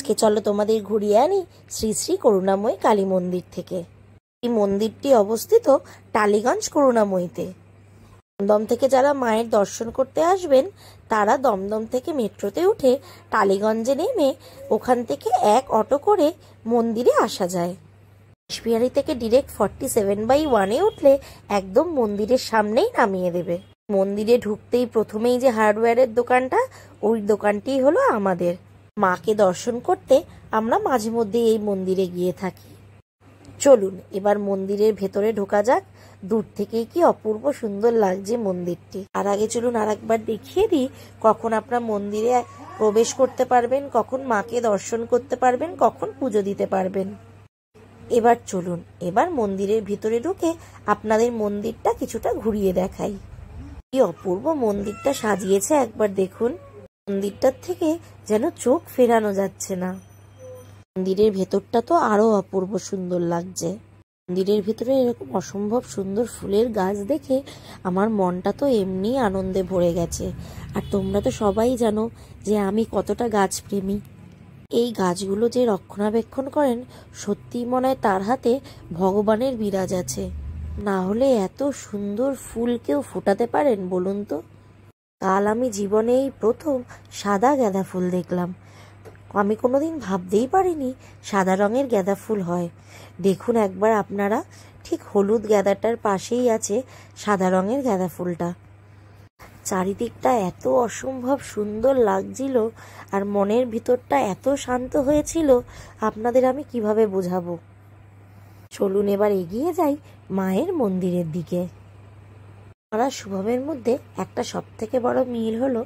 আজকে চলো তোমাদের ঘুরিয়ে আনি শ্রী শ্রী করুণাময়ী কালী মন্দির থেকে। এই মন্দিরটি অবস্থিত টালিগঞ্জ করুণাময়ীতে। দমদম থেকে যারা মায়ের দর্শন করতে আসবেন তারা দমদম থেকে মেট্রোতে উঠে টালিগঞ্জে নেমে ওখান থেকে এক অটো করে মন্দিরে আসা যায়। বিহারি থেকে ডিরেক্ট 47/1 উঠলে একদম মন্দিরের সামনেই নামিয়ে দেবে। মন্দিরে ঢুকতেই প্রথমেই যে হার্ডওয়্যারের দোকানটা, ওই দোকানটি হলো আমাদের। মাকে দর্শন করতে আমরা মাঝে মধ্যে এই মন্দিরে গিয়ে থাকি। চলুন এবার মন্দিরের ভেতরে ঢোকা যাক। দূর থেকেই কি অপূর্ব সুন্দর লাগছে মন্দিরটি। আর আগে চলুন আর একবার দেখিয়ে দিই কখন আপনারা মন্দিরে প্রবেশ করতে পারবেন, কখন মাকে দর্শন করতে পারবেন, কখন পুজো দিতে পারবেন। এবার চলুন এবার মন্দিরের ভিতরে ঢুকে আপনাদের মন্দিরটা কিছুটা ঘুরিয়ে দেখাই। কি অপূর্ব মন্দিরটা সাজিয়েছে একবার দেখুন। মন্দিরটার থেকে যেন চোখ ফেরানো যাচ্ছে না। মন্দিরের ভেতরটা তো আরো অপূর্ব সুন্দর লাগছে। মন্দিরের ভিতরে এরকম অসম্ভব সুন্দর ফুলের গাছ দেখে আমার মনটা তো এমনি আনন্দে ভরে গেছে। আর তোমরা তো সবাই জানো যে আমি কতটা গাছ প্রেমী। এই গাছগুলো যে রক্ষণাবেক্ষণ করেন সত্যিই মনে হয় তার হাতে ভগবানের বিরাজ আছে। না হলে এত সুন্দর ফুল কেউ ফোটাতে পারেন বলুন তো? কাল আমি জীবনে এই প্রথম সাদা গাঁদা ফুল দেখলাম। আমি কোনোদিন ভাবতেই পারিনি সাদা রঙের গাঁদা ফুল হয়। দেখুন একবার আপনারা, ঠিক হলুদ গাঁদাটার পাশেই আছে সাদা রঙের গাঁদা ফুলটা। চারিদিকটা এত অসম্ভব সুন্দর লাগছিল আর মনের ভিতরটা এত শান্ত হয়েছিল, আপনাদের আমি কিভাবে বোঝাবো। চলুন এবার এগিয়ে যাই মায়ের মন্দিরের দিকে। আমরা শুভমের মধ্যে একটা সবথেকে বড় মিল হলো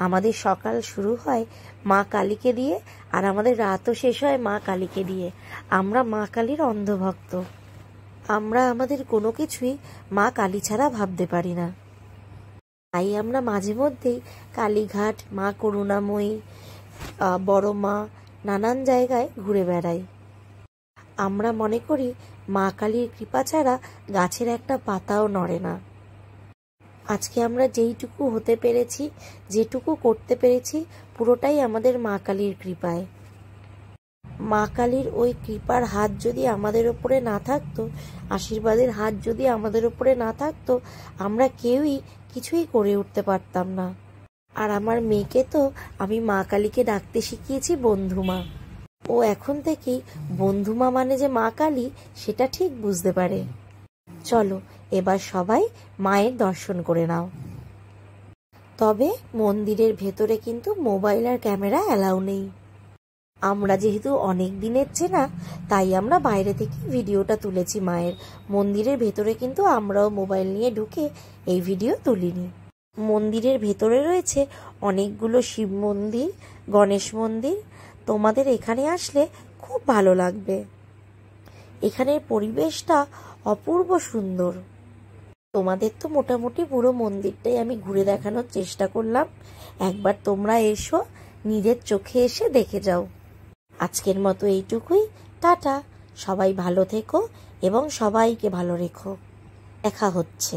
আমাদের সকাল শুরু হয় মা কালীকে দিয়ে আর আমাদের রাতও শেষ হয় মা কালীকে দিয়ে। আমরা মা কালীর অন্ধভক্ত। আমরা আমাদের কোনো কিছুই মা কালী ছাড়া ভাবতে পারি না। তাই আমরা মাঝে মধ্যেই কালীঘাট, মা করুণাময়ী, বড় মা, নানান জায়গায় ঘুরে বেড়াই। আমরা মনে করি মা কালীর কৃপা ছাড়া গাছের একটা পাতাও নড়ে না। আজকে আমরা যেইটুকু হতে পেরেছি, যেটুকু করতে পেরেছি, পুরোটাই আমাদের মা কালীর কৃপায়। মা কালীর ওই কৃপার হাত যদি আমাদের ওপরে না থাকতো, আশীর্বাদের হাত যদি আমাদের ওপরে না থাকতো, আমরা কেউই কিছুই করে উঠতে পারতাম না। আর আমার মেয়েকে তো আমি মা কালীকে ডাকতে শিখিয়েছি বন্ধুমা। ও এখন থেকেই বন্ধুমা মানে যে মা কালী সেটা ঠিক বুঝতে পারে। চলো এবার সবাই মায়ের দর্শন করে নাও। তবে মন্দিরের ভেতরে কিন্তু মোবাইল আর ক্যামেরা অ্যালাউ নেই। আমরা যেহেতু অনেক দিনের চেনা, তাই আমরা বাইরে থেকে ভিডিওটা তুলেছি মায়ের। মন্দিরের ভেতরে কিন্তু আমরাও মোবাইল নিয়ে ঢুকে এই ভিডিও তুলিনি। মন্দিরের ভেতরে রয়েছে অনেকগুলো শিব মন্দির, গণেশ মন্দির। তোমাদের এখানে আসলে খুব ভালো লাগবে। এখানের পরিবেশটা অপূর্ব সুন্দর। তোমাদের তো মোটামুটি পুরো মন্দিরটাই আমি ঘুরে দেখানোর চেষ্টা করলাম। একবার তোমরা এসো, নিজের চোখে এসে দেখে যাও। আজকের মতো এইটুকুই। টাটা। সবাই ভালো থেকো এবং সবাইকে ভালো রেখো। দেখা হচ্ছে।